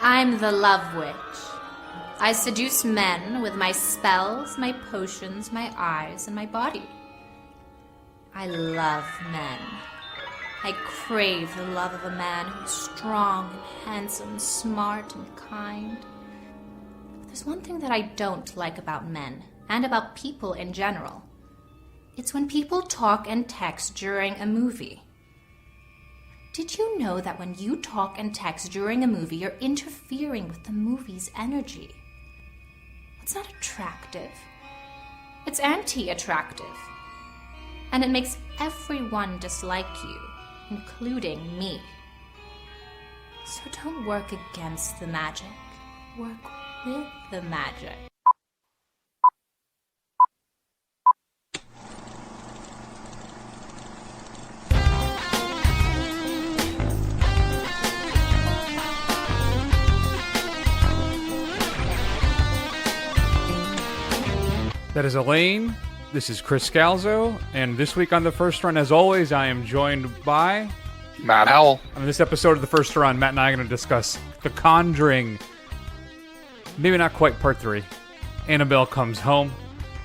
I'm the Love Witch. I seduce men with my spells, my potions, my eyes, and my body. I love men. I crave the love of a man who's strong and handsome, smart and kind. But there's one thing that I don't like about men, and about people in general. It's when people talk and text during a movie. Did you know that when you talk and text during a movie, you're interfering with the movie's energy? It's not attractive. It's anti-attractive. And it makes everyone dislike you, including me. So don't work against the magic. Work with the magic. That is Elaine. This is Chris Scalzo, and this week on The First Run, as always, I am joined by Matt Howell. On this episode of The First Run, Matt and I are going to discuss The Conjuring. Maybe not quite part 3. Annabelle Comes Home.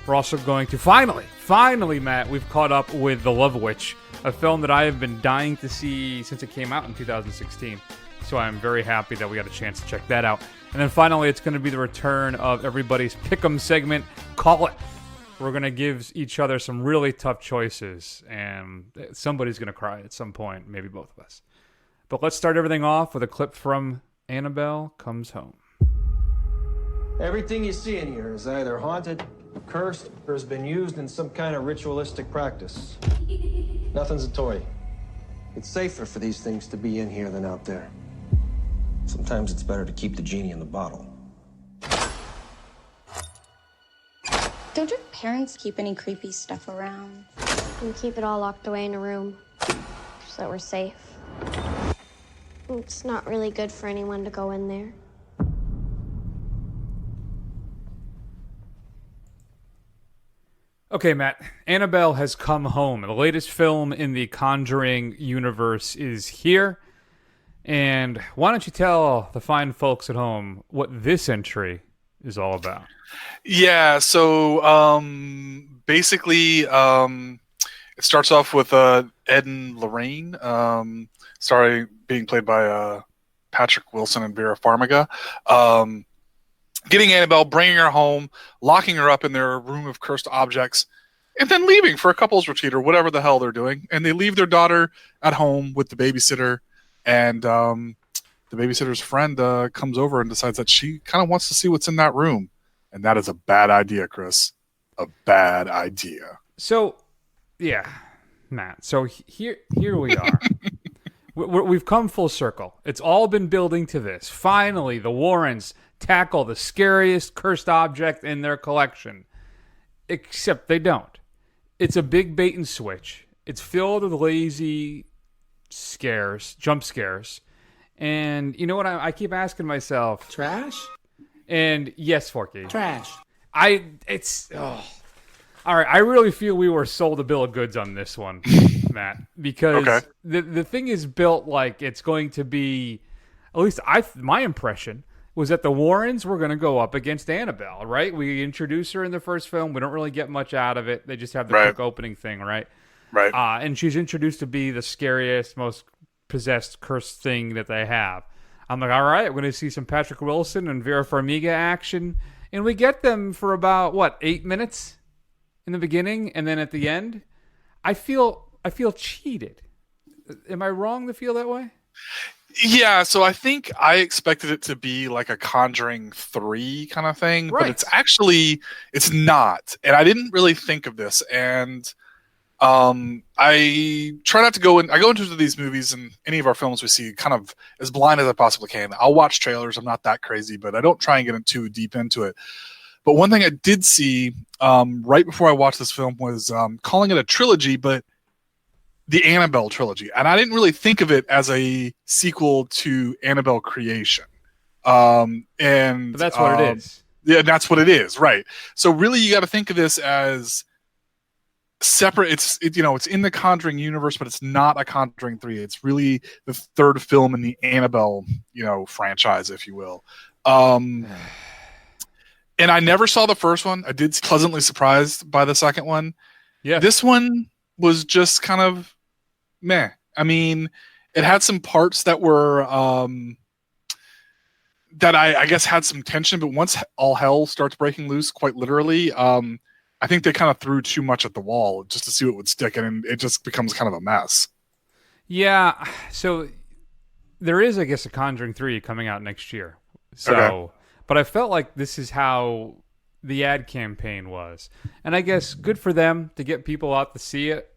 We're also going to finally, Matt, we've caught up with The Love Witch, a film that I have been dying to see since it came out in 2016. So I'm very happy that we got a chance to check that out. And then finally, it's going to be the return of everybody's Pick'em segment. Call it. We're going to give each other some really tough choices, and somebody's going to cry at some point, maybe both of us. But let's start everything off with a clip from Annabelle Comes Home. Everything you see in here is either haunted, cursed, or has been used in some kind of ritualistic practice. Nothing's a toy. It's safer for these things to be in here than out there. Sometimes it's better to keep the genie in the bottle. Don't your parents keep any creepy stuff around? We keep it all locked away in a room so that we're safe. It's not really good for anyone to go in there. Okay, Matt. Annabelle has come home. The latest film in the Conjuring universe is here. And why don't you tell the fine folks at home what this entry is all about? Yeah, so basically it starts off with Ed and Lorraine, being played by Patrick Wilson and Vera Farmiga, getting Annabelle, bringing her home, locking her up in their room of cursed objects, and then leaving for a couples retreat or whatever the hell they're doing. And they leave their daughter at home with the babysitter, and the babysitter's friend comes over and decides that she kind of wants to see what's in that room. And that is a bad idea, Chris. A bad idea. So, yeah, Matt. So here we are. We've come full circle. It's all been building to this. Finally, the Warrens tackle the scariest cursed object in their collection. Except they don't. It's a big bait and switch. It's filled with lazy scares, jump scares. And you know what I keep asking myself? Trash? And yes, Forky. Trash. All right, I really feel we were sold a bill of goods on this one, Matt, because the thing is built like it's going to be, at least my impression was that the Warrens were going to go up against Annabelle, right? We introduce her in the first film. We don't really get much out of it. They just have the quick opening thing, right? Right. And she's introduced to be the scariest, most possessed, cursed thing that they have. I'm like, all right, we're going to see some Patrick Wilson and Vera Farmiga action. And we get them for about, 8 minutes in the beginning? And then at the end, I feel cheated. Am I wrong to feel that way? Yeah, so I think I expected it to be like a Conjuring 3 kind of thing. Right. But it's not. And I didn't really think of this. And I try not to go into these movies and any of our films we see kind of as blind as I possibly can. I'll watch trailers. I'm not that crazy, but I don't try and get too deep into it. But one thing I did see right before I watched this film was calling it a trilogy, but the Annabelle trilogy. And I didn't really think of it as a sequel to Annabelle Creation. But that's what it is. Yeah, that's what it is, right. So really you got to think of this as separate. It's in the Conjuring universe, but it's not a Conjuring 3. It's really the third film in the Annabelle, franchise, if you will. And I never saw the first one. I did pleasantly surprised by the second one. Yeah. This one was just kind of meh. I mean, it had some parts that were that I guess had some tension, but once all hell starts breaking loose, quite literally, I think they kind of threw too much at the wall just to see what would stick, and it just becomes kind of a mess. Yeah, so there is, I guess, a Conjuring 3 coming out next year. So, Okay. But I felt like this is how the ad campaign was. And I guess good for them to get people out to see it.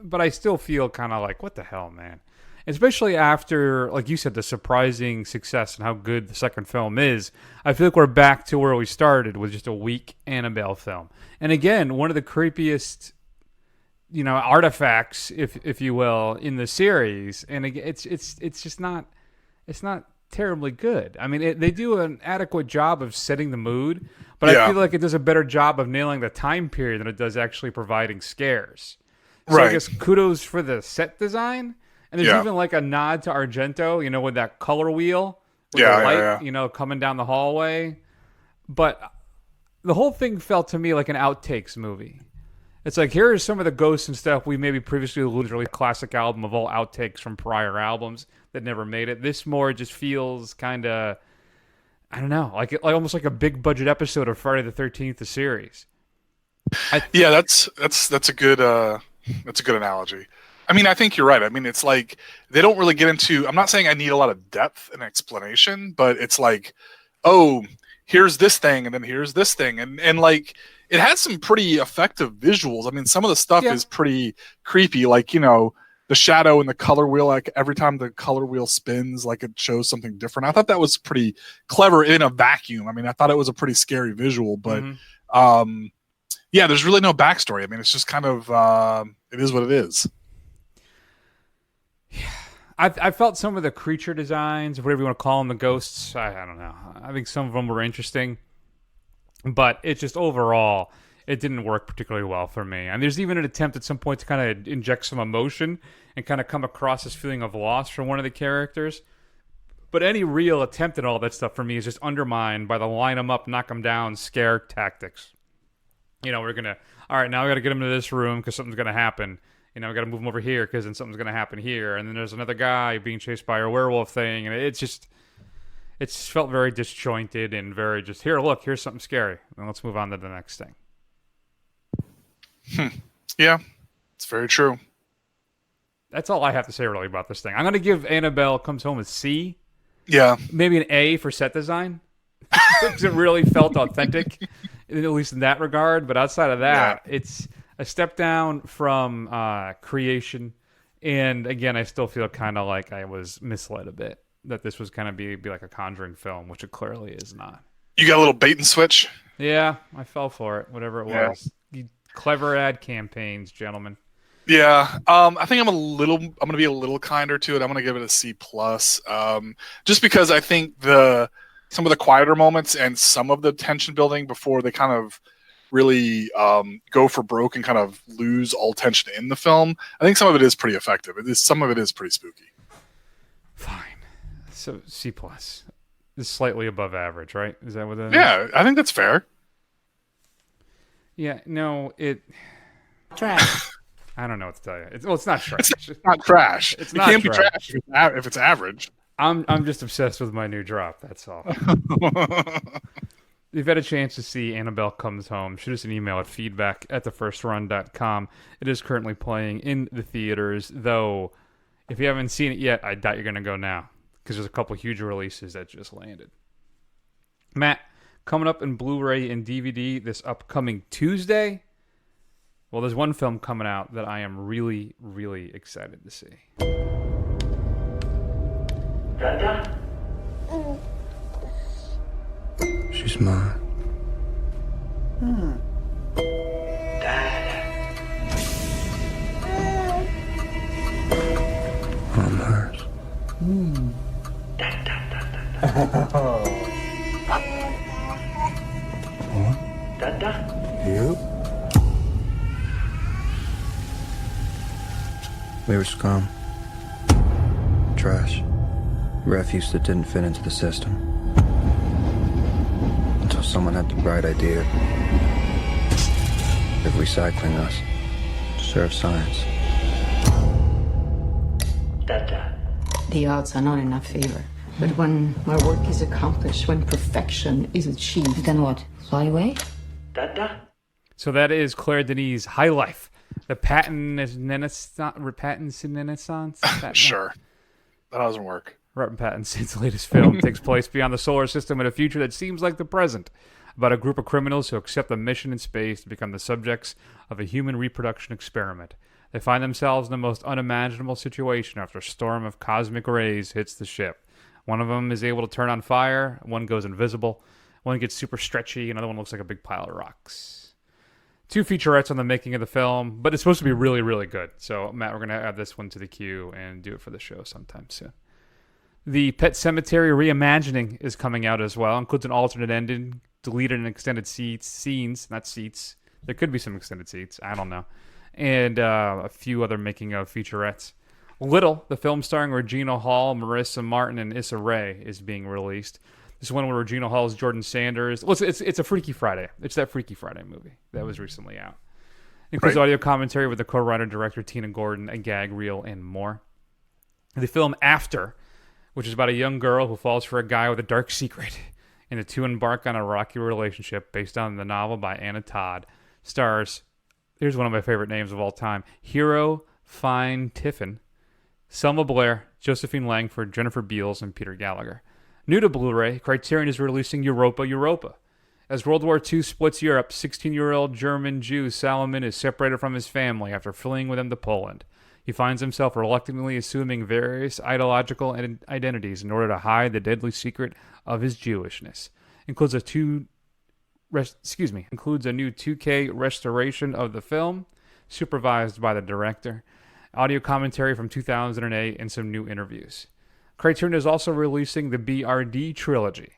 But I still feel kind of like, what the hell, man? Especially after, like you said, the surprising success and how good the second film is. I feel like we're back to where we started with just a weak Annabelle film. And again, one of the creepiest, artifacts, if you will, in the series. And again, it's just not, it's not terribly good. I mean, they do an adequate job of setting the mood, but I feel like it does a better job of nailing the time period than it does actually providing scares. So Right. I guess kudos for the set design. And there's even like a nod to Argento, with that color wheel, with the light, coming down the hallway. But the whole thing felt to me like an outtakes movie. It's like, here are some of the ghosts and stuff we maybe previously alluded to, a classic album of all outtakes from prior albums that never made it. This more just feels kind of, I don't know, like almost like a big budget episode of Friday the 13th, the series. Yeah, that's a good analogy. I mean, I think you're right. I mean, it's like they don't really get into. I'm not saying I need a lot of depth and explanation, but it's like, oh, here's this thing, and then here's this thing, and like it has some pretty effective visuals. I mean, some of the stuff is pretty creepy, like the shadow and the color wheel. Like every time the color wheel spins, like it shows something different. I thought that was pretty clever in a vacuum. I mean, I thought it was a pretty scary visual, but yeah, there's really no backstory. I mean, it's just kind of it is what it is. I felt some of the creature designs, whatever you want to call them, the ghosts, I don't know. I think some of them were interesting, but it just overall, it didn't work particularly well for me. And there's even an attempt at some point to kind of inject some emotion and kind of come across this feeling of loss from one of the characters. But any real attempt at all that stuff for me is just undermined by the line them up, knock them down, scare tactics. We're going to, all right, now we got to get them to this room because something's going to happen. We got to move him over here because then something's going to happen here. And then there's another guy being chased by a werewolf thing. And it just felt very disjointed and very just, here, look, here's something scary. And let's move on to the next thing. Yeah, it's very true. That's all I have to say really about this thing. I'm going to give Annabelle Comes Home a C. Yeah. Maybe an A for set design. Because it really felt authentic, at least in that regard. But outside of that, it's a step down from creation, and again, I still feel kind of like I was misled a bit that this was kind of be like a Conjuring film, which it clearly is not. You got a little bait and switch. Yeah, I fell for it, whatever it was. You clever ad campaigns, gentlemen. Yeah, I think I'm going to be a little kinder to it. I'm going to give it a C+, just because I think some of the quieter moments and some of the tension building before they kind of really go for broke and kind of lose all tension in the film. I think some of it is pretty effective. Some of it is pretty spooky. Fine. So C+. Is slightly above average, right? Is that what that is? Yeah, I think that's fair. Yeah, no, Trash. I don't know what to tell you. It's not trash. It's not trash. It's it not can't trash. be trash if it's average. I'm just obsessed with my new drop, that's all. If you've had a chance to see Annabelle Comes Home, shoot us an email at feedback@thefirstrun.com. It is currently playing in the theaters, though if you haven't seen it yet, I doubt you're going to go now, because there's a couple huge releases that just landed. Matt, coming up in Blu-ray and DVD this upcoming Tuesday, well, there's one film coming out that I am really, really excited to see. Dada? She's mine. Dada. I'm hers. Dada? You? We were scum. Trash. Refuse that didn't fit into the system. Until someone had the bright idea of recycling us to serve science. Dada. The odds are not in our favor. But when my work is accomplished, when perfection is achieved, then what? Fly away? Dada. So that is Claire Denis' High Life. The patent renaissance? Sure. That doesn't work. Robert Pattinson's latest film takes place beyond the solar system in a future that seems like the present, about a group of criminals who accept a mission in space to become the subjects of a human reproduction experiment. They find themselves in the most unimaginable situation after a storm of cosmic rays hits the ship. One of them is able to turn on fire, one goes invisible, one gets super stretchy, another one looks like a big pile of rocks. 2 featurettes on the making of the film, but it's supposed to be really, really good. So, Matt, we're going to add this one to the queue and do it for the show sometime soon. The Pet Sematary reimagining is coming out as well. Includes an alternate ending, deleted and extended scenes, not seats. There could be some extended seats. I don't know. And a few other making of featurettes. Little, the film starring Regina Hall, Marissa Martin, and Issa Rae, is being released. This one where Regina Hall is Jordan Sanders. Well, it's a Freaky Friday. It's that Freaky Friday movie that was recently out. It includes audio commentary with the co-writer director Tina Gordon, a gag reel, and more. The film After, which is about a young girl who falls for a guy with a dark secret, and the two embark on a rocky relationship based on the novel by Anna Todd, stars, here's one of my favorite names of all time, Hero Fine Tiffin, Selma Blair, Josephine Langford, Jennifer Beals, and Peter Gallagher. New to Blu-ray, Criterion is releasing Europa. As World War II splits Europe, 16-year-old German Jew Salomon is separated from his family after fleeing with him to Poland. He finds himself reluctantly assuming various ideological identities in order to hide the deadly secret of his Jewishness. Includes a new 2K restoration of the film, supervised by the director, audio commentary from 2008, and some new interviews. Criterion is also releasing the BRD trilogy.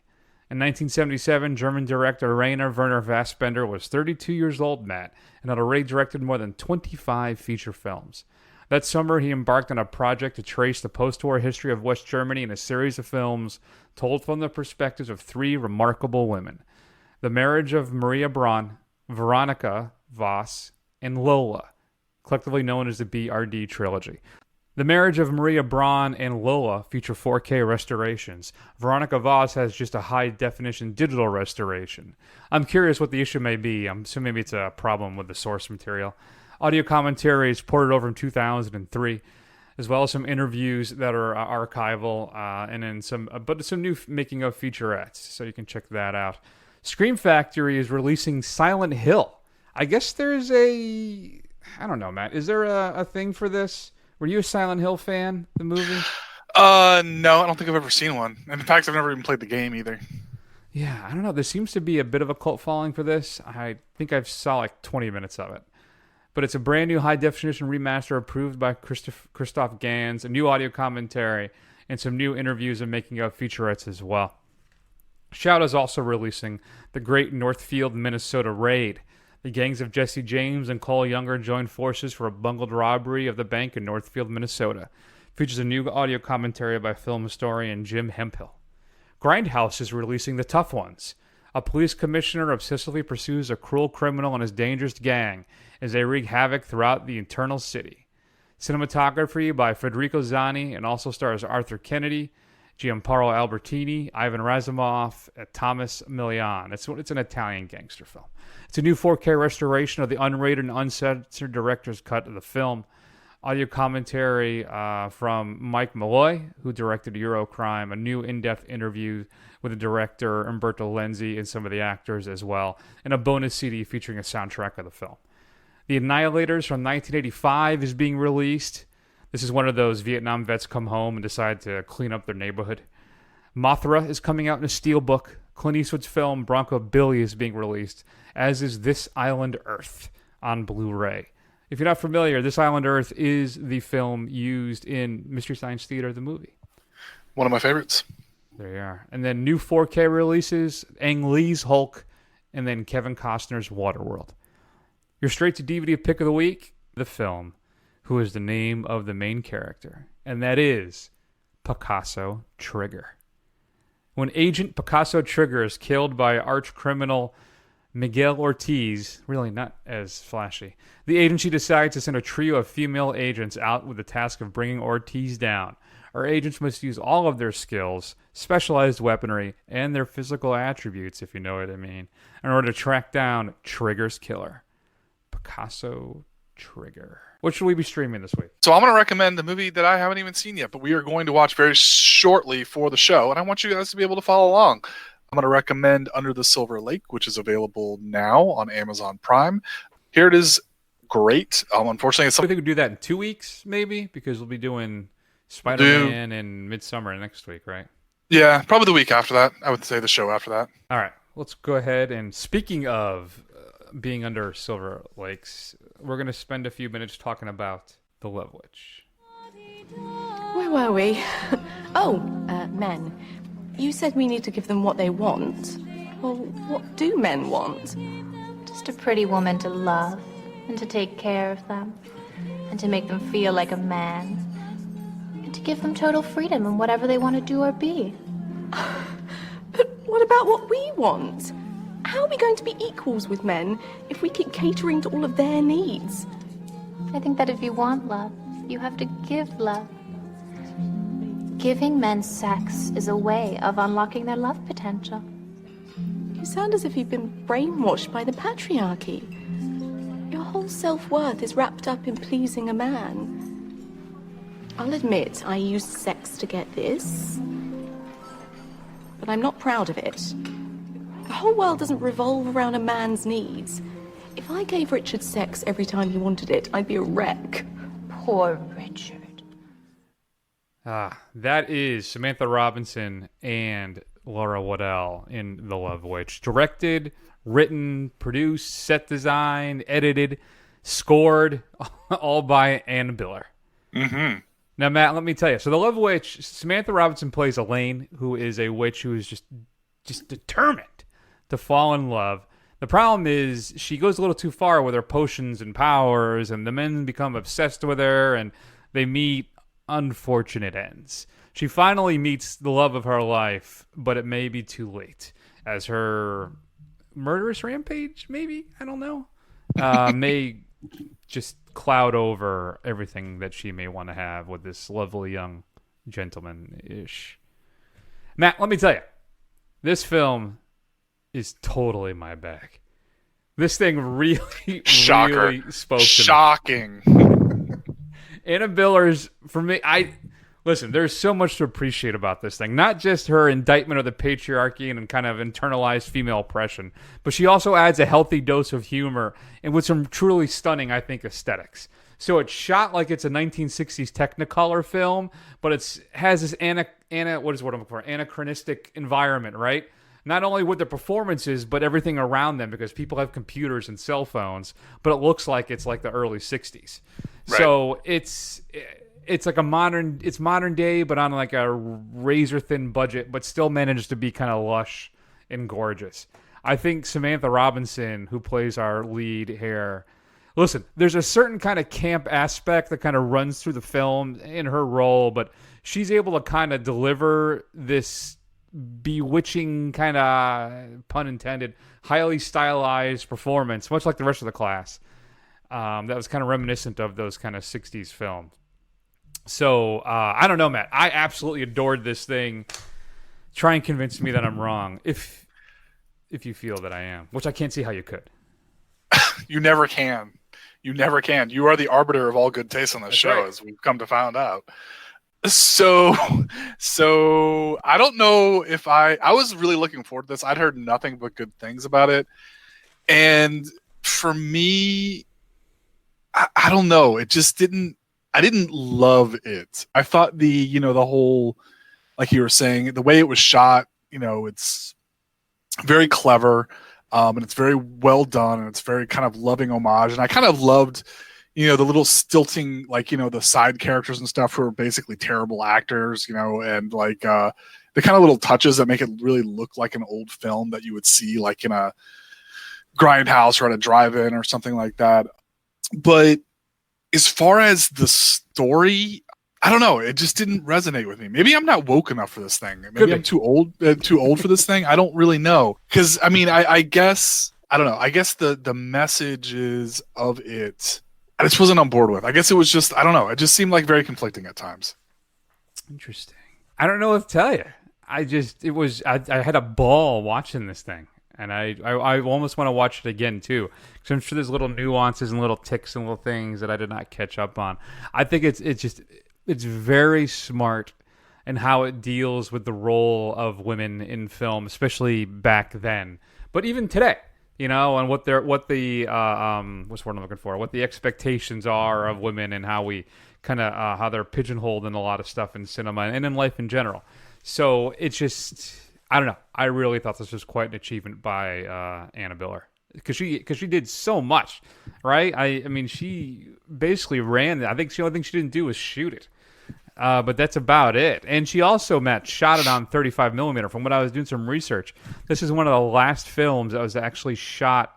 In 1977, German director Rainer Werner Fassbinder was 32 years old, Matt, and had already directed more than 25 feature films. That summer, he embarked on a project to trace the post-war history of West Germany in a series of films told from the perspectives of 3 remarkable women. The Marriage of Maria Braun, Veronica Voss, and Lola, collectively known as the BRD trilogy. The Marriage of Maria Braun and Lola feature 4K restorations. Veronica Voss has just a high-definition digital restoration. I'm curious what the issue may be. I'm assuming maybe it's a problem with the source material. Audio commentary is ported over from 2003, as well as some interviews that are archival, and then some new making of featurettes, so you can check that out. Scream Factory is releasing Silent Hill. I guess there's I don't know, Matt. Is there a thing for this? Were you a Silent Hill fan, the movie? No, I don't think I've ever seen one. And in fact, I've never even played the game either. Yeah, I don't know. There seems to be a bit of a cult following for this. I think I saw like 20 minutes of it. But it's a brand new high-definition remaster approved by Christoph Gans, a new audio commentary, and some new interviews and making of featurettes as well. Shout is also releasing the Great Northfield, Minnesota Raid. The gangs of Jesse James and Cole Younger join forces for a bungled robbery of the bank in Northfield, Minnesota. Features a new audio commentary by film historian Jim Hemphill. Grindhouse is releasing The Tough Ones. A police commissioner obsessively pursues a cruel criminal and his dangerous gang as they wreak havoc throughout the Eternal City. Cinematography by Federico Zani and also stars Arthur Kennedy, Giampaolo Albertini, Ivan Razumov, and Thomas Milian. It's an Italian gangster film. It's a new 4K restoration of the unrated and uncensored director's cut of the film. Audio commentary from Mike Malloy, who directed Eurocrime, a new in-depth interview with the director Umberto Lenzi and some of the actors as well, and a bonus CD featuring a soundtrack of the film. The Annihilators from 1985 is being released. This is one of those Vietnam vets come home and decide to clean up their neighborhood. Mothra is coming out in a steelbook. Clint Eastwood's film Bronco Billy is being released, as is This Island Earth on Blu-ray. If you're not familiar, This Island Earth is the film used in Mystery Science Theater, the movie. One of my favorites. There you are. And then new 4K releases, Ang Lee's Hulk, and then Kevin Costner's Waterworld. Your straight-to-DVD pick of the week, the film who is the name of the main character, and that is Picasso Trigger. When Agent Picasso Trigger is killed by arch criminal Miguel Ortiz, really not as flashy, the agency decides to send a trio of female agents out with the task of bringing Ortiz down. Our agents must use all of their skills, specialized weaponry, and their physical attributes, if you know what I mean, in order to track down Trigger's killer, Picasso Trigger. What should we be streaming this week? So I'm going to recommend the movie that I haven't even seen yet, but we are going to watch very shortly for the show, and I want you guys to be able to follow along. I'm going to recommend Under the Silver Lake, which is available now on Amazon Prime. Here it is. Great. Unfortunately, it's I think we could do that in 2 weeks, maybe, because we'll be doing Spider-Man and Midsummer next week, right? Yeah, probably the week after that. I would say the show after that. All right. Let's go ahead. And speaking of being under Silver Lakes, we're going to spend a few minutes talking about The Love Witch. Where were we? Men. You said we need to give them what they want. Well, what do men want? Just a pretty woman to love and to take care of them and to make them feel like a man and to give them total freedom in whatever they want to do or be. But what about what we want? How are we going to be equals with men if we keep catering to all of their needs? I think that if you want love, you have to give love. Giving men sex is a way of unlocking their love potential. You sound as if you've been brainwashed by the patriarchy. Your whole self-worth is wrapped up in pleasing a man. I'll admit I used sex to get this, but I'm not proud of it. The whole world doesn't revolve around a man's needs. If I gave Richard sex every time he wanted it, I'd be a wreck. Poor Richard. That is Samantha Robinson and Laura Waddell in The Love Witch. Directed, written, produced, set design, edited, scored, all by Ann Biller. Mm-hmm. Now, Matt, let me tell you. So The Love Witch, Samantha Robinson plays Elaine, who is a witch who is just determined to fall in love. The problem is she goes a little too far with her potions and powers, and the men become obsessed with her, and they meet unfortunate ends. She finally meets the love of her life, but it may be too late, as her murderous rampage, maybe, I don't know, may just cloud over everything that she may want to have with this lovely young gentleman-ish. Matt, let me tell you, this film is totally my bag. This thing really, Shocker. really spoke to Shocking. me. Anna Biller's, for me, listen, there's so much to appreciate about this thing. Not just her indictment of the patriarchy and kind of internalized female oppression, but she also adds a healthy dose of humor and with some truly stunning, I think, aesthetics. So it's shot like it's a 1960s Technicolor film, but it has this anachronistic environment, right? Not only with the performances, but everything around them, because people have computers and cell phones, but it looks like it's like the early 60s. Right. So it's like it's modern day, but on like a razor thin budget, but still manages to be kind of lush and gorgeous. I think Samantha Robinson, who plays our lead here, listen, there's a certain kind of camp aspect that kind of runs through the film in her role, but she's able to kind of deliver this bewitching kind of, pun intended, highly stylized performance, much like the rest of the class. That was kind of reminiscent of those kind of 60s films. So, I don't know, Matt. I absolutely adored this thing. Try and convince me that I'm wrong, if you feel that I am, which I can't see how you could. You never can. You never can. You are the arbiter of all good taste on this show, right, as we've come to find out. So I don't know if I was really looking forward to this. I'd heard nothing but good things about it. And for me, I don't know. It just I didn't love it. I thought the whole, like you were saying, the way it was shot, it's very clever. And it's very well done, and it's very kind of loving homage. And I kind of loved, the little stilting, the side characters and stuff who are basically terrible actors, and like the kind of little touches that make it really look like an old film that you would see like in a grindhouse or at a drive-in or something like that. But as far as the story, I don't know. It just didn't resonate with me. Maybe I'm not woke enough for this thing. Maybe I'm too old for this thing. I don't really know. Because I mean, I guess I don't know. I guess the messages of it, I just wasn't on board with. I guess it was just, I don't know. It just seemed like very conflicting at times. Interesting. I don't know what to tell you. I had a ball watching this thing. And I almost want to watch it again, too. Because I'm sure there's little nuances and little ticks and little things that I did not catch up on. I think it's very smart in how it deals with the role of women in film, especially back then. But even today, you know, and what the what's the word I'm looking for? What the expectations are of women and how we kind of how they're pigeonholed in a lot of stuff in cinema and in life in general. So it's just, I don't know. I really thought this was quite an achievement by Annabelle, because she did so much, right? I mean, she basically ran. I think the only thing she didn't do was shoot it, but that's about it. And she also, Matt, shot it on 35 millimeter. From what I was doing some research, this is one of the last films that was actually shot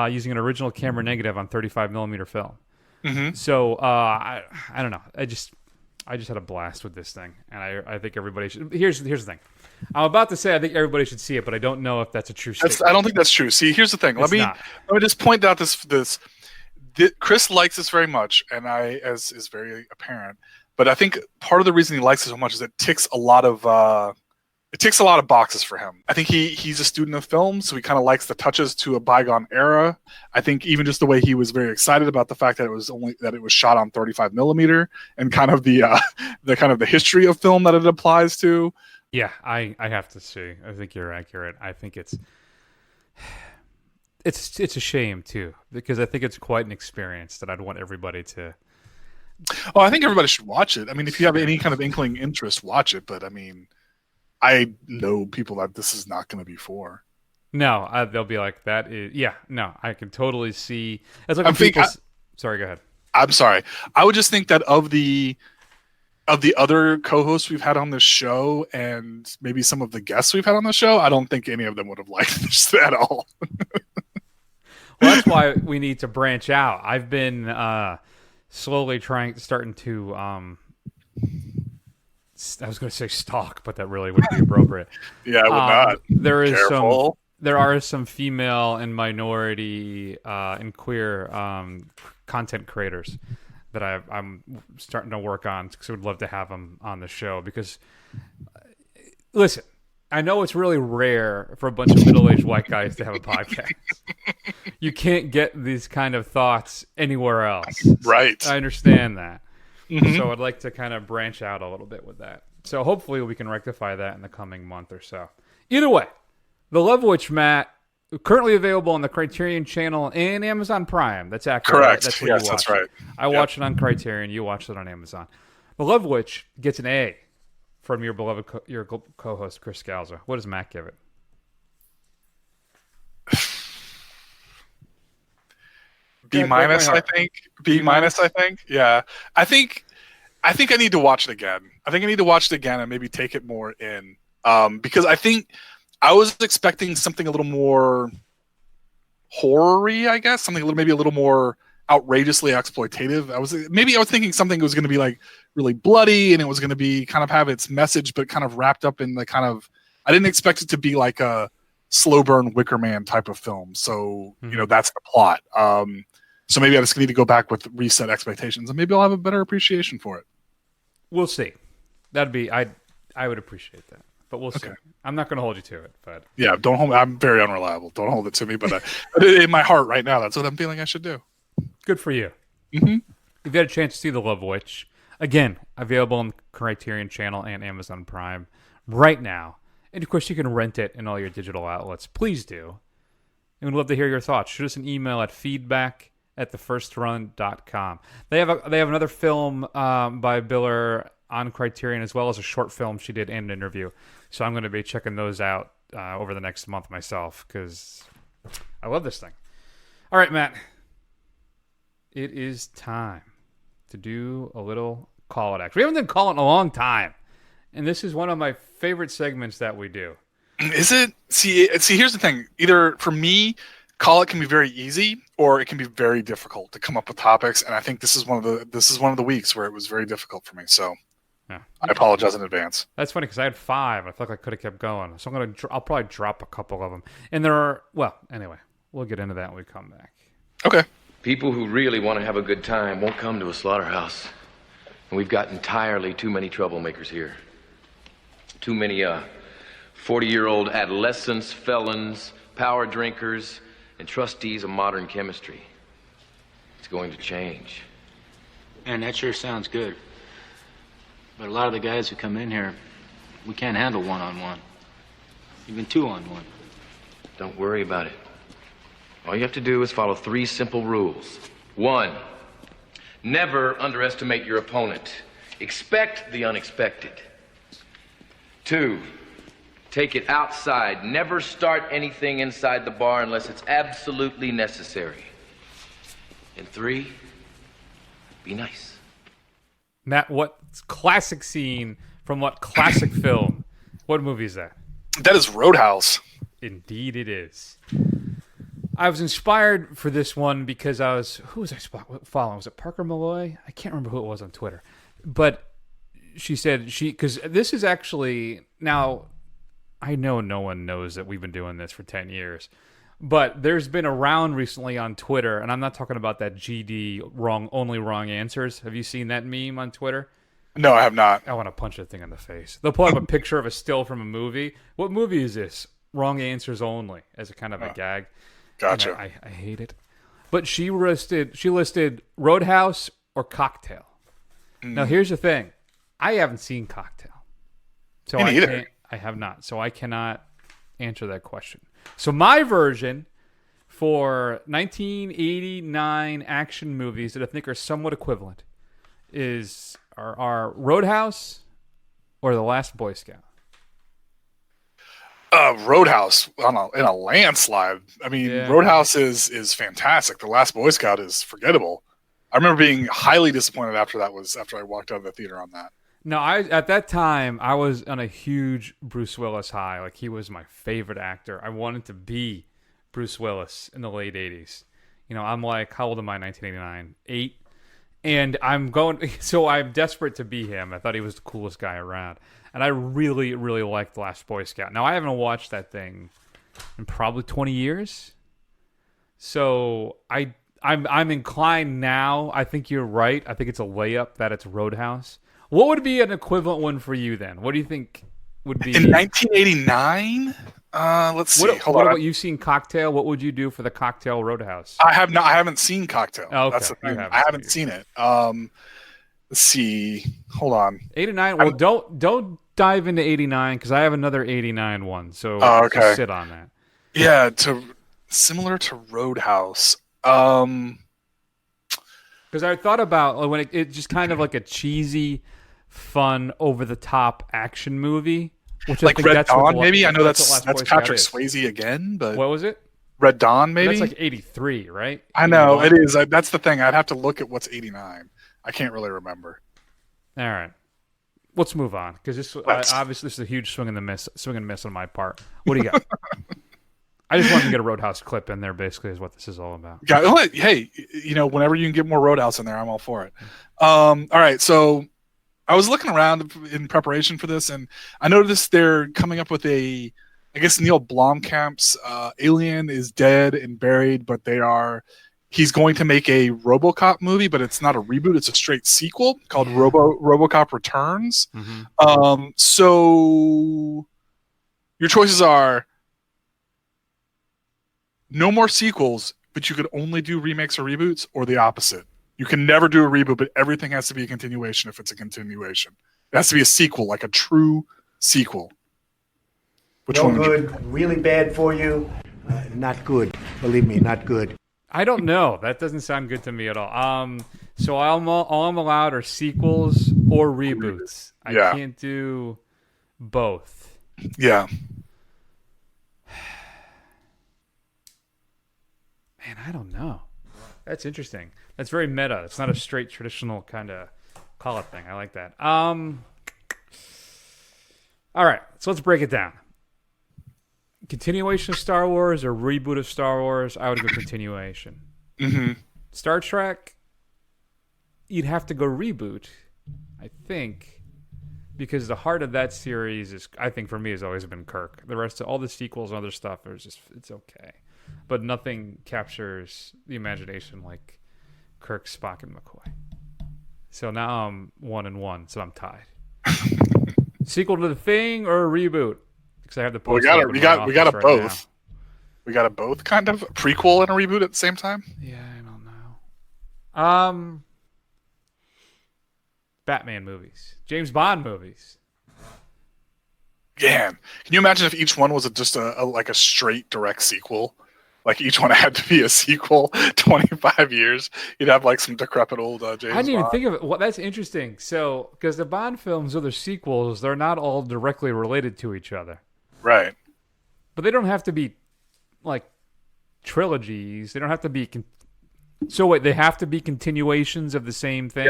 using an original camera negative on 35 millimeter film. Mm-hmm. So I don't know. I just had a blast with this thing, and I think everybody should. Here's the thing. I'm about to say I think everybody should see it, but I don't know if that's a true statement. I don't think that's true. See, here's the thing. Let me just point out this. Chris likes this very much, and as is very apparent. But I think part of the reason he likes it so much is it ticks a lot of boxes for him. I think he's a student of film, so he kind of likes the touches to a bygone era. I think even just the way he was very excited about the fact that it was shot on 35 millimeter and kind of the history of film that it applies to. Yeah, I have to see. I think you're accurate. I think it's a shame too, because I think it's quite an experience that I'd want everybody to. Oh, I think everybody should watch it. I mean, if you have any kind of inkling interest, watch it. But I mean, I know people that this is not going to be for. No, they'll be like, that is, yeah, no, I can totally see. It's like sorry, go ahead. I'm sorry. I would just think that of the other co-hosts we've had on this show and maybe some of the guests we've had on the show, I don't think any of them would have liked this at all. Well, that's why we need to branch out. I've been slowly starting to I was going to say stalk, but that really wouldn't be appropriate. Yeah, it would not. There are some female and minority and queer content creators that I'm starting to work on, because I would love to have them on the show. Because, listen, I know it's really rare for a bunch of middle-aged white guys to have a podcast. You can't get these kind of thoughts anywhere else. Right. I understand that. Mm-hmm. So I'd like to kind of branch out a little bit with that. So hopefully we can rectify that in the coming month or so. Either way, The Love Witch, Matt, currently available on the Criterion Channel and Amazon Prime. That's accurate. Correct. That's Yes, that's right. I watched it on Criterion. You watched it on Amazon. The Love Witch gets an A from your beloved your co-host, Chris Scalzo. What does Matt give it? B-, I think. B-, I think. Yeah. I think I need to watch it again. I think I need to watch it again and maybe take it more in. Because I think I was expecting something a little more horror-y, I guess. Something maybe a little more outrageously exploitative. I was thinking something was going to be like really bloody, and it was going to be kind of have its message, but kind of wrapped up in the kind of, I didn't expect it to be like a slow burn Wicker Man type of film. So, that's the plot. So maybe I just need to go back with reset expectations, and maybe I'll have a better appreciation for it. We'll see. That'd be, I would appreciate that, but we'll see. I'm not going to hold you to it, but yeah, don't hold me. I'm very unreliable. Don't hold it to me, but in my heart right now, that's what I'm feeling I should do. Good for you. Mm-hmm. You've had a chance to see The Love Witch. Again, available on the Criterion Channel and Amazon Prime right now. And of course, you can rent it in all your digital outlets. Please do. And we'd love to hear your thoughts. Shoot us an email at feedback@thefirstrun.com. They have another film by Biller on Criterion, as well as a short film she did and an interview. So I'm going to be checking those out over the next month myself, because I love this thing. All right, Matt. It is time to do a little call it action. We haven't done call it in a long time, and this is one of my favorite segments that we do. Is it? See, here's the thing. Either for me, Call it can be very easy, or it can be very difficult to come up with topics. And I think this is one of the weeks where it was very difficult for me. So Yeah. I apologize in advance. That's funny because I had 5. I felt like I could have kept going. So I'll probably drop a couple of them. And there are, well, anyway, we'll get into that when we come back. Okay. People who really want to have a good time won't come to a slaughterhouse. And we've got entirely too many troublemakers here. Too many 40-year-old adolescents, felons, power drinkers, and trustees of modern chemistry. It's going to change. Man, that sure sounds good. But a lot of the guys who come in here, we can't handle one-on-one. Even two-on-one. Don't worry about it. All you have to do is follow 3 simple rules. 1, never underestimate your opponent. Expect the unexpected. 2, take it outside. Never start anything inside the bar unless it's absolutely necessary. And 3, be nice. Matt, what classic scene from what classic film? What movie is that? That is Roadhouse. Indeed it is. I was inspired for this one because who was I following? Was it Parker Malloy? I can't remember who it was on Twitter. But she said because this is actually, now I know no one knows that we've been doing this for 10 years, but there's been a round recently on Twitter, and I'm not talking about that GD only wrong answers. Have you seen that meme on Twitter? No, I have not. I want to punch that thing in the face. They'll pull up a picture of a still from a movie. What movie is this? Wrong answers only, as a kind of a gag. Gotcha. I hate it. But she listed Roadhouse or Cocktail. Now here's the thing. I haven't seen Cocktail. So Me neither. I have not. So I cannot answer that question. So my version for 1989 action movies that I think are somewhat equivalent are Roadhouse or The Last Boy Scout. Roadhouse in a landslide. I mean, Yeah. Roadhouse is fantastic. The Last Boy Scout is forgettable. I remember being highly disappointed after I walked out of the theater on that. No, at that time I was on a huge Bruce Willis high. Like, he was my favorite actor. I wanted to be Bruce Willis in the late 80s. You know, I'm like, how old am I in 1989? 8. And I'm desperate to be him. I thought he was the coolest guy around. And I really, really liked Last Boy Scout. Now, I haven't watched that thing in probably 20 years. So I'm inclined now. I think you're right. I think it's a layup that it's Roadhouse. What would be an equivalent one for you then? What do you think would be... In 1989? Let's see. Hold what on. about, you've seen Cocktail? What would you do for the Cocktail Roadhouse? I have not. I haven't seen Cocktail. Oh, okay. That's the thing. I haven't seen it. Let's see. Hold on. 89. Well, don't dive into 89 because I have another 89 one. So okay. Just sit on that. Yeah, similar to Roadhouse. Because I thought about when it just kind of like a cheesy, fun, over the top action movie. Which like I think Red Dawn, maybe. I know that's Boy Scout Patrick is. Swayze again, but What was it? Red Dawn, maybe. That's like 83, right? I know 81? it is. That's the thing. I'd have to look at what's 89. I can't really remember. All right, let's move on because this obviously this is a huge swing and miss on my part. What do you got? I just wanted to get a Roadhouse clip in there. Basically, is what this is all about. Yeah. Hey, whenever you can get more Roadhouse in there, I'm all for it. All right, so I was looking around in preparation for this, and I noticed they're coming up with I guess Neil Blomkamp's Alien is dead and buried, but he's going to make a RoboCop movie, but it's not a reboot; it's a straight sequel called RoboCop Returns. Mm-hmm. So your choices are no more sequels, but you could only do remakes or reboots, or the opposite. You can never do a reboot, but everything has to be a continuation if it's a continuation. It has to be a sequel, like a true sequel. Which no one would good, really bad for you. Not good. Believe me, not good. I don't know. That doesn't sound good to me at all. So all I'm allowed are sequels or reboots. I can't do both. Yeah. Man, I don't know. That's interesting. That's very meta. It's not a straight traditional kind of call it thing. I like that. All right, so let's break it down. continuation of Star Wars or reboot of Star Wars, I would go continuation. Mm-hmm. Star Trek, you'd have to go reboot, I think, because the heart of that series is, I think for me, has always been Kirk. The rest of all the sequels and other stuff is just, it's okay, but nothing captures the imagination like Kirk, Spock, and McCoy. So now I'm 1-1, so I'm tied. Sequel to The Thing or a reboot? Because I have the post. We got a both. We got a both kind of prequel and a reboot at the same time. Yeah, I don't know. Batman movies, James Bond movies. Man, can you imagine if each one was just a straight direct sequel? Like each one had to be a sequel. 25 years, you'd have like some decrepit old James Bond. I didn't even think of it. Well, that's interesting. So, because the Bond films or the sequels, they're not all directly related to each other. Right. But they don't have to be like trilogies. They don't have to be. So wait, they have to be continuations of the same thing?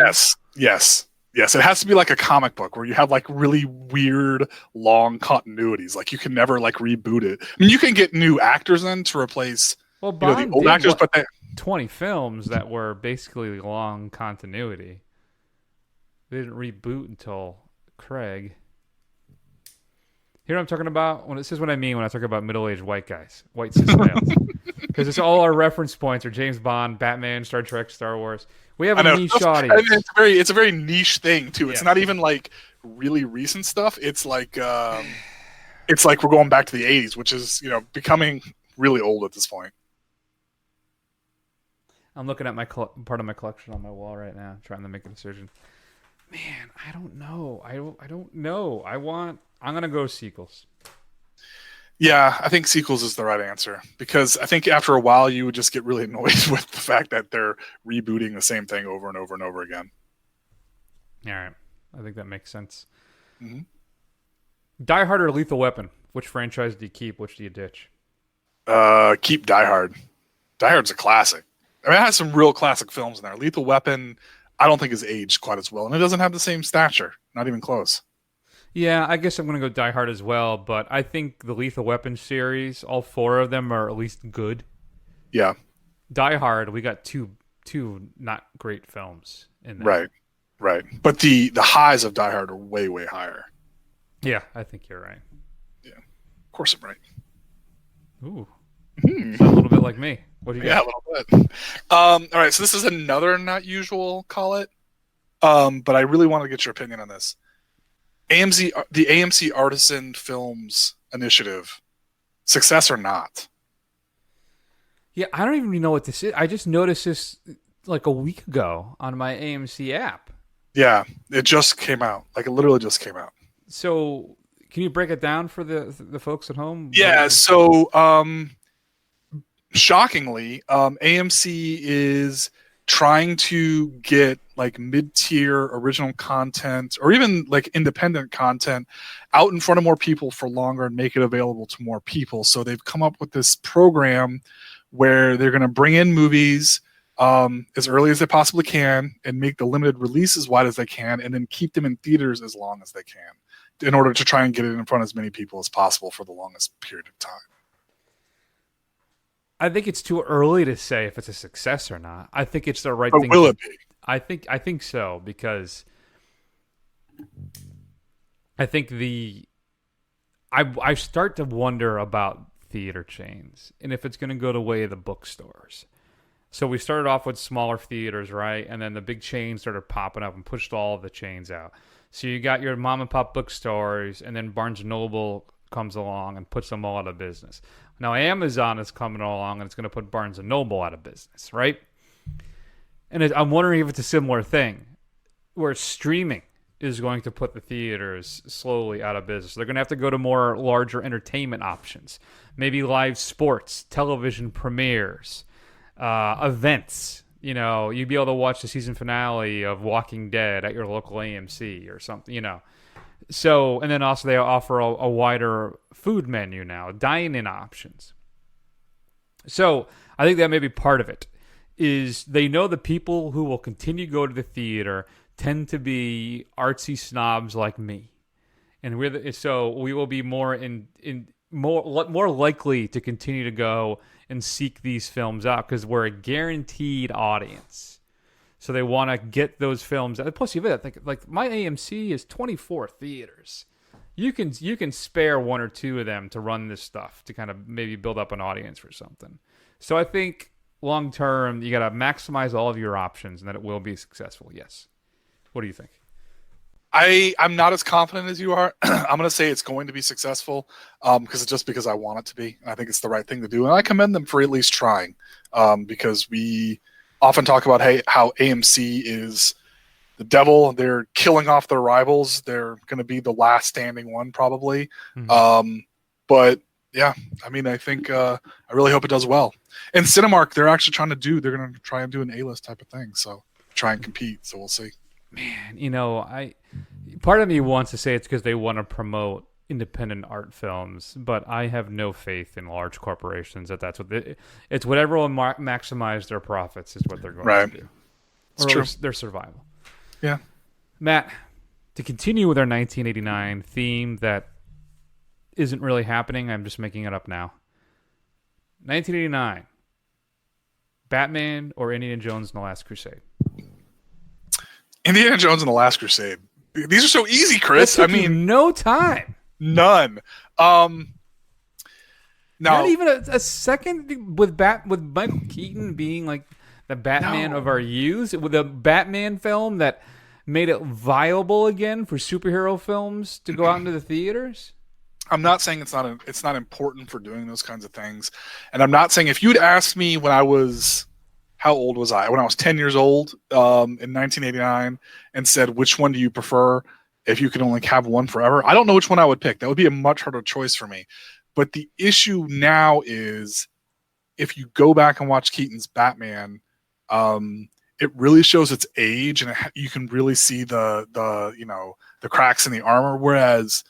Yes. It has to be like a comic book where you have like really weird long continuities. Like you can never like reboot it. I mean, you can get new actors in to replace Bond the old actors, but 20 films that were basically long continuity. They didn't reboot until Craig. Hear what I'm talking about? This is what I mean when I talk about middle-aged white guys, white cis males. Because it's all our reference points are James Bond, Batman, Star Trek, Star Wars. We have a niche audience. It's a very niche thing too. It's not even like really recent stuff. It's like we're going back to the 80s, which is becoming really old at this point. I'm looking at my part of my collection on my wall right now, trying to make a decision. Man, I don't know. I don't know. I'm gonna go sequels. Yeah, I think sequels is the right answer because I think after a while you would just get really annoyed with the fact that they're rebooting the same thing over and over and over again. All right, I think that makes sense. Mm-hmm. Die Hard or Lethal Weapon? Which franchise do you keep? Which do you ditch? Keep Die Hard. Die Hard's a classic. I mean, it has some real classic films in there. Lethal Weapon, I don't think has aged quite as well, and it doesn't have the same stature. Not even close. Yeah, I guess I'm going to go Die Hard as well, but I think the Lethal Weapon series, all 4 of them are at least good. Yeah. Die Hard, we got two not great films in there. Right. But the highs of Die Hard are way, way higher. Yeah, I think you're right. Yeah. Of course I'm right. Ooh. Mm-hmm. A little bit like me. What do you got? Yeah, a little bit. All right, so this is another not usual call it, but I really want to get your opinion on this. The AMC Artisan Films Initiative, success or not? Yeah, I don't even know what this is. I just noticed this like a week ago on my AMC app. Yeah, it just came out. Like it literally just came out. So, can you break it down for the folks at home? Yeah. So, shockingly, AMC is trying to get like mid-tier original content or even like independent content out in front of more people for longer and make it available to more people. So they've come up with this program where they're going to bring in movies as early as they possibly can and make the limited release as wide as they can and then keep them in theaters as long as they can in order to try and get it in front of as many people as possible for the longest period of time. I think it's too early to say if it's a success or not. I think it's the right thing. Will it be? I think so because I think I start to wonder about theater chains and if it's going to go the way of the bookstores. So we started off with smaller theaters, right? And then the big chains started popping up and pushed all of the chains out. So you got your mom and pop bookstores, and then Barnes & Noble comes along and puts them all out of business. Now Amazon is coming along and it's going to put Barnes & Noble out of business, right? And I'm wondering if it's a similar thing where streaming is going to put the theaters slowly out of business. They're going to have to go to more larger entertainment options, maybe live sports, television premieres, events. You'd be able to watch the season finale of Walking Dead at your local AMC or something, So, and then also they offer a wider food menu now, dine-in options. So, I think that may be part of it, is they know the people who will continue to go to the theater tend to be artsy snobs like me. And so we will be more more likely to continue to go and seek these films out because we're a guaranteed audience. So they want to get those films. Plus, you've got like my AMC is 24 theaters. You can spare one or two of them to run this stuff to kind of maybe build up an audience for something. So I think long term, you got to maximize all of your options, and that it will be successful. Yes. What do you think? I'm not as confident as you are. I'm going to say it's going to be successful because I want it to be. And I think it's the right thing to do. And I commend them for at least trying because we often talk about how AMC is the devil. They're killing off their rivals. They're going to be the last standing one probably. Mm-hmm. But yeah, I mean, I think I really hope it does well. And Cinemark, they're going to try and do an A-list type of thing. So try and compete. So we'll see. Man, part of me wants to say it's because they want to promote independent art films, but I have no faith in large corporations that's what it's whatever will maximize their profits is what they're going to do. It's true. Their survival. Yeah. Matt, to continue with our 1989 theme that isn't really happening, I'm just making it up now. 1989. Batman or Indiana Jones and the Last Crusade? Indiana Jones and the Last Crusade. These are so easy, Chris. I mean, no time. None. Now, not even a second with Michael Keaton being like the Batman of our youth, with a Batman film that made it viable again for superhero films to go out into the theaters. I'm not saying it's not important for doing those kinds of things, and I'm not saying if you'd asked me when I was. How old was I? When I was 10 years old in 1989 and said, which one do you prefer if you could only have one forever? I don't know which one I would pick. That would be a much harder choice for me. But the issue now is if you go back and watch Keaton's Batman, it really shows its age and you can really see the cracks in the armor. Whereas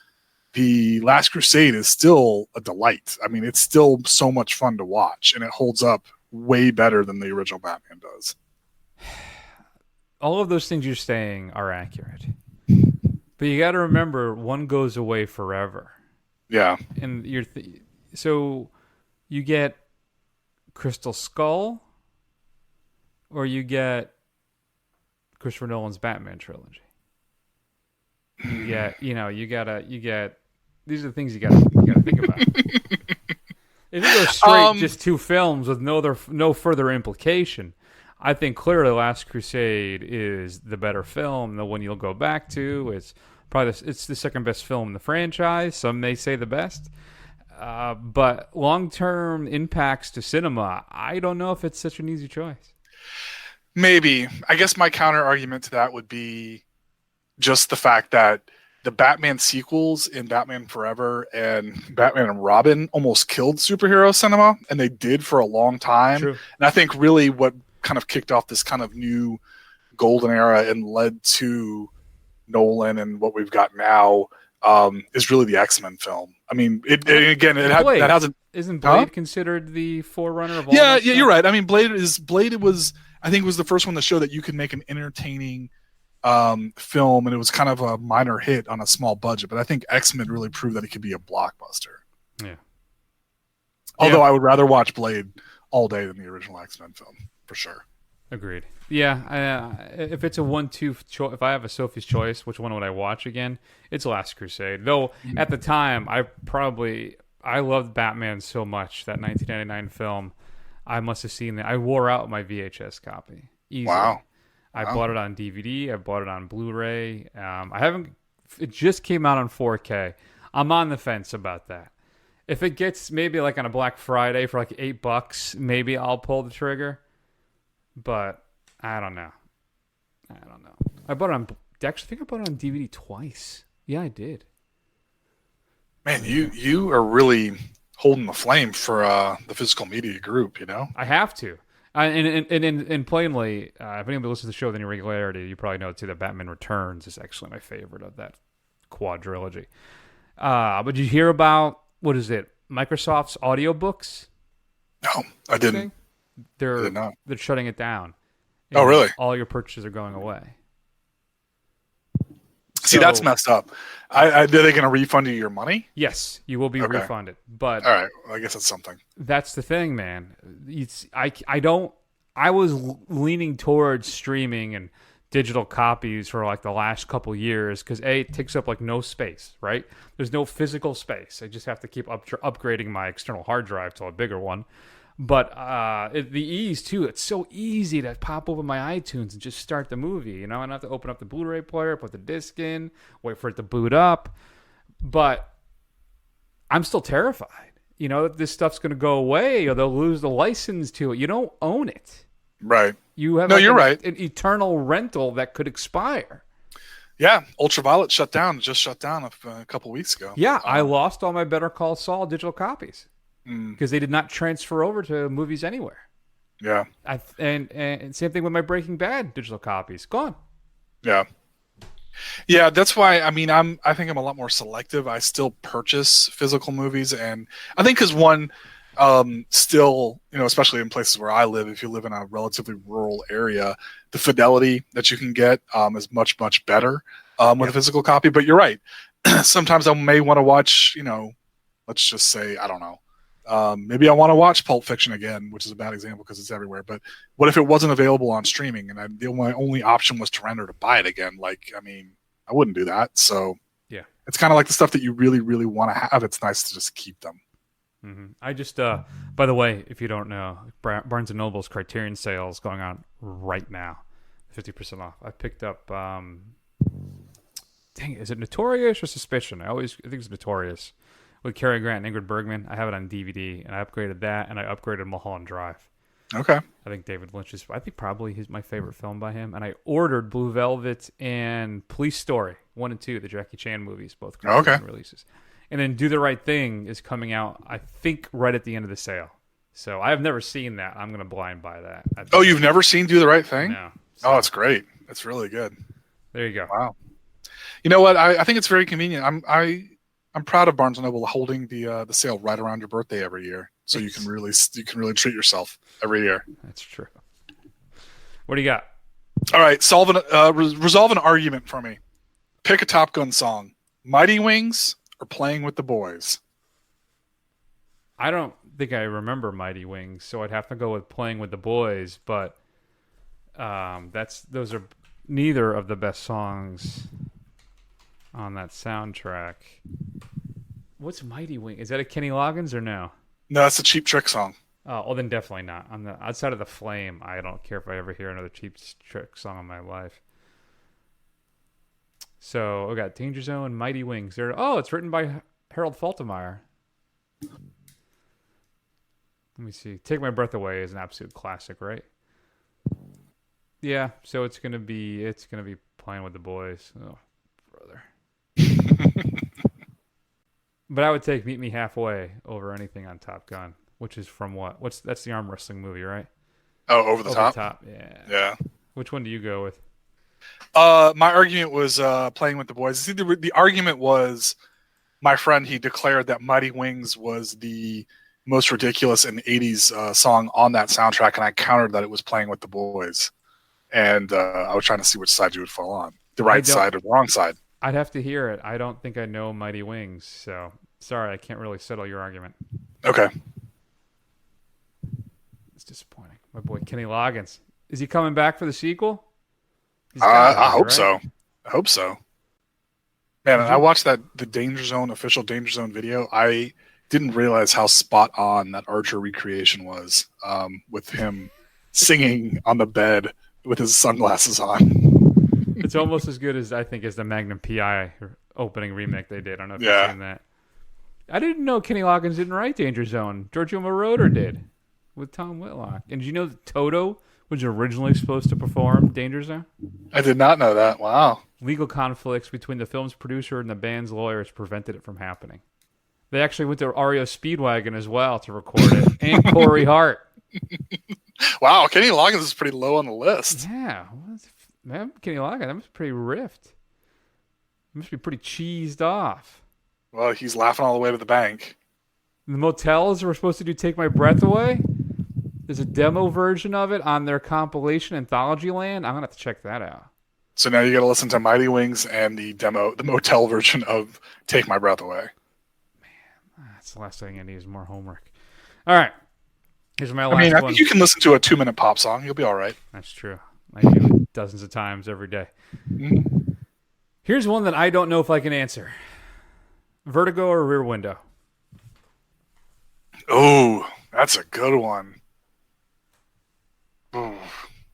the Last Crusade is still a delight. I mean, it's still so much fun to watch and it holds up way better than the original Batman does. All of those things you're saying are accurate. But you got to remember, one goes away forever. Yeah. And so you get Crystal Skull or you get Christopher Nolan's Batman trilogy. You get these are the things you got to think about. If you go straight just two films with no further implication, I think clearly Last Crusade is the better film, the one you'll go back to. It's probably it's the second best film in the franchise. Some may say the best. But long-term impacts to cinema, I don't know if it's such an easy choice. Maybe. I guess my counter argument to that would be just the fact that the Batman sequels in Batman Forever and Batman and Robin almost killed superhero cinema, and they did for a long time. True. And I think really what kind of kicked off this kind of new golden era and led to Nolan and what we've got now is really the X-Men film. I mean, isn't Blade considered the forerunner of all? Yeah, you're right. I mean, Blade was the first one to show that you can make an entertaining film, and it was kind of a minor hit on a small budget. But I think X-Men really proved that it could be a blockbuster. Yeah. Although I would rather watch Blade all day than the original X-Men film, for sure. Agreed. Yeah. If it's a 1-2 choice, if I have a Sophie's Choice, which one would I watch again? It's Last Crusade. Though at the time, I loved Batman so much, that 1999 film. I must have seen it. I wore out my VHS copy. Easily. Wow. I bought it on DVD. I bought it on Blu-ray. It just came out on 4K. I'm on the fence about that. If it gets maybe like on a Black Friday for like $8, maybe I'll pull the trigger. But I don't know. I bought it on. Actually, I think I bought it on DVD twice. Yeah, I did. Man, you are really holding the flame for the physical media group. You know, I have to. And plainly, if anybody listens to the show with any regularity, you probably know too that Batman Returns is actually my favorite of that quadrilogy. But did you hear about, what is it, Microsoft's audiobooks? No, I didn't. They're shutting it down. Oh, really? All your purchases are going away. See, See, that's messed up. Are they going to refund you your money? Yes, you will be refunded. But all right, well, I guess that's something. That's the thing, man. I was leaning towards streaming and digital copies for like the last couple years because it takes up like no space, right? There's no physical space. I just have to keep upgrading my external hard drive to a bigger one. But the ease too, it's so easy to pop open my iTunes and just start the movie. You know, I don't have to open up the Blu-ray player, put the disc in, wait for it to boot up. But I'm still terrified, you know, that this stuff's going to go away or they'll lose the license to it. You don't own it. Right. You have you're right. An eternal rental that could expire. Yeah, Ultraviolet just shut down a couple weeks ago. Yeah, I lost all my Better Call Saul digital copies because they did not transfer over to movies anywhere. Yeah. And same thing with my Breaking Bad digital copies. Gone. Yeah. Yeah, that's why, I mean, I think I'm a lot more selective. I still purchase physical movies, and I think because one, still, you know, especially in places where I live, if you live in a relatively rural area, the fidelity that you can get is much, much better with a physical copy. But you're right. Sometimes I may want to watch, you know, let's just say, I don't know, maybe I want to watch Pulp Fiction again, which is a bad example because it's everywhere. But what if it wasn't available on streaming and my only option was to rent or to buy it again? Like, I mean, I wouldn't do that. So yeah, it's kind of like the stuff that you really, really want to have. It's nice to just keep them. Mm-hmm. I just, by the way, if you don't know, Barnes & Noble's Criterion sale is going on right now, 50% off. I picked up, dang it, is it Notorious or Suspicion? I think it's Notorious with Cary Grant and Ingrid Bergman. I have it on DVD, and I upgraded that, and I upgraded Mulholland Drive. Okay. I think David Lynch is, my favorite film by him. And I ordered Blue Velvet and Police Story 1 and 2, the Jackie Chan movies, both releases. And then Do the Right Thing is coming out, I think, right at the end of the sale. So I've never seen that. I'm going to blind buy that. Oh, you've never seen Do the Right Thing? No. So. Oh, it's great. It's really good. There you go. Wow. You know what? I think it's very convenient. I'm proud of Barnes & Noble holding the sale right around your birthday every year, so you can really treat yourself every year. That's true. What do you got? All right, resolve an argument for me. Pick a Top Gun song: Mighty Wings or Playing with the Boys. I don't think I remember Mighty Wings, so I'd have to go with Playing with the Boys. But those are neither of the best songs on that soundtrack. What's Mighty Wing? Is that a Kenny Loggins or no? No, that's a Cheap Trick song. Oh, well, then definitely not. On the outside of the Flame, I don't care if I ever hear another Cheap Trick song in my life. So I got Danger Zone, Mighty Wings. It's written by Harold Faltermeyer. Let me see. Take My Breath Away is an absolute classic, right? Yeah. So it's gonna be Playing with the Boys. Oh, brother. But I would take Meet Me Halfway over anything on Top Gun, which is from what? That's the arm wrestling movie, right? Oh, Over the Top? Yeah. Yeah. Which one do you go with? My argument was Playing with the Boys. See, the argument was my friend, he declared that Mighty Wings was the most ridiculous in the 80s song on that soundtrack, and I countered that it was Playing with the Boys. And I was trying to see which side you would fall on. The right side or the wrong side. I'd have to hear it. I don't think I know Mighty Wings, so sorry, I can't really settle your argument. Okay. It's disappointing. My boy Kenny Loggins. Is he coming back for the sequel? I hope so. I hope so. Man, I watched the official Danger Zone video. I didn't realize how spot on that Archer recreation was with him singing on the bed with his sunglasses on. It's almost as good as the Magnum PI opening remake they did. I don't know if you've seen that. I didn't know Kenny Loggins didn't write Danger Zone. Giorgio Moroder did with Tom Whitlock. And did you know that Toto was originally supposed to perform Danger Zone? I did not know that. Wow. Legal conflicts between the film's producer and the band's lawyers prevented it from happening. They actually went to REO Speedwagon as well to record it. And Corey Hart. Wow, Kenny Loggins is pretty low on the list. Yeah. Man, Kenny Loggins, that must be pretty riffed. He must be pretty cheesed off. Well, he's laughing all the way to the bank. The Motels were supposed to do Take My Breath Away. There's a demo version of it on their compilation Anthology Land. I'm going to have to check that out. So now you got to listen to Mighty Wings and the motel version of Take My Breath Away. That's the last thing I need is more homework. All right. Here's my last one. I think you can listen to a 2-minute pop song. You'll be all right. That's true. I do it dozens of times every day. Mm-hmm. Here's one that I don't know if I can answer. Vertigo or Rear Window? Oh, that's a good one. Ooh.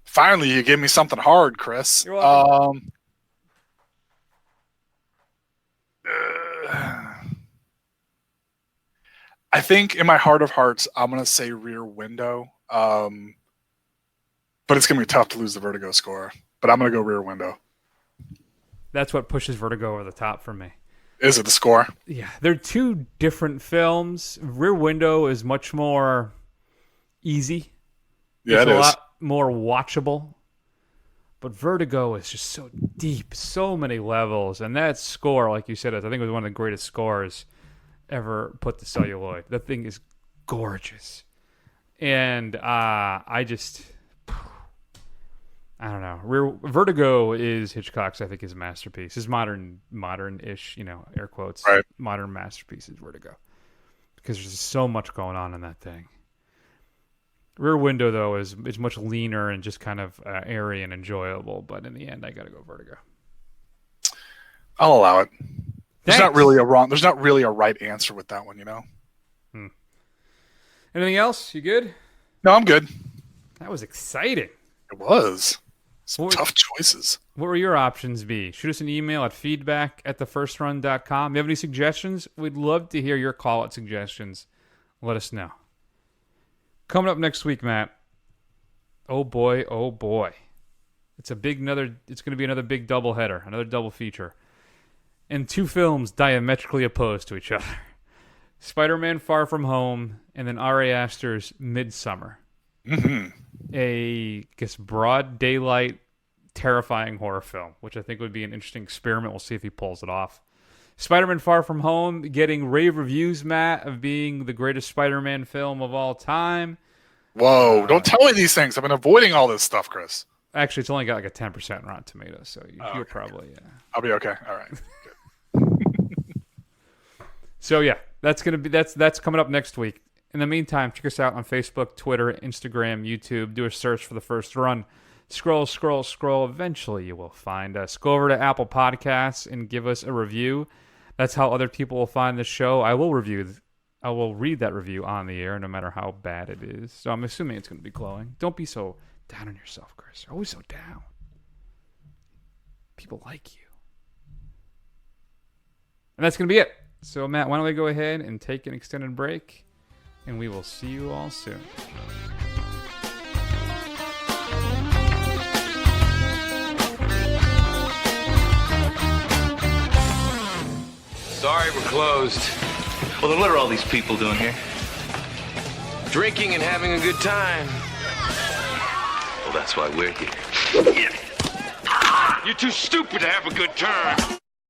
Finally, you gave me something hard, Chris. You're welcome. I think in my heart of hearts, I'm going to say Rear Window. But it's going to be tough to lose the Vertigo score. But I'm going to go Rear Window. That's what pushes Vertigo over the top for me. Is it the score? Yeah, they're two different films. Rear Window is much more easy. Yeah, it's it is. a lot more watchable. But Vertigo is just so deep, so many levels. And that score, like you said, I think it was one of the greatest scores ever put to celluloid. That thing is gorgeous. And I don't know. Vertigo is Hitchcock's, I think, his masterpiece. His modern-ish, air quotes, right. Modern masterpiece is Vertigo. Because there's so much going on in that thing. Rear Window, though, is much leaner and just kind of airy and enjoyable. But in the end, I got to go Vertigo. I'll allow it. There's Thanks. not really a wrong. There's not really a right answer with that one, Anything else? You good? No, I'm good. That was exciting. It was. Some tough choices. What were your options be? Shoot us an email at feedback@thefirstrun.com. If you have any suggestions, we'd love to hear your call-out suggestions. Let us know. Coming up next week, Matt. Oh boy, oh boy. It's going to be another big doubleheader, another double feature. And two films diametrically opposed to each other. Spider-Man Far From Home and then Ari Aster's Midsummer. Mm-hmm. A broad daylight, terrifying horror film, which I think would be an interesting experiment. We'll see if he pulls it off. Spider-Man Far From Home getting rave reviews, Matt, of being the greatest Spider-Man film of all time. Whoa, don't tell me these things. I've been avoiding all this stuff, Chris. Actually, it's only got like a 10% Rotten Tomatoes, so you'll probably... I'll be okay. All right. So yeah, that's coming up next week. In the meantime, check us out on Facebook, Twitter, Instagram, YouTube. Do a search for The First Run. Scroll. Eventually you will find us. Go over to Apple Podcasts and give us a review. That's how other people will find the show. I will read that review on the air, no matter how bad it is. So I'm assuming it's going to be glowing. Don't be so down on yourself, Chris. You're always so down. People like you. And that's going to be it. So, Matt, why don't we go ahead and take an extended break, and we will see you all soon. Sorry, we're closed. Well, then what are all these people doing here? Drinking and having a good time. Well, that's why we're here. You're too stupid to have a good time.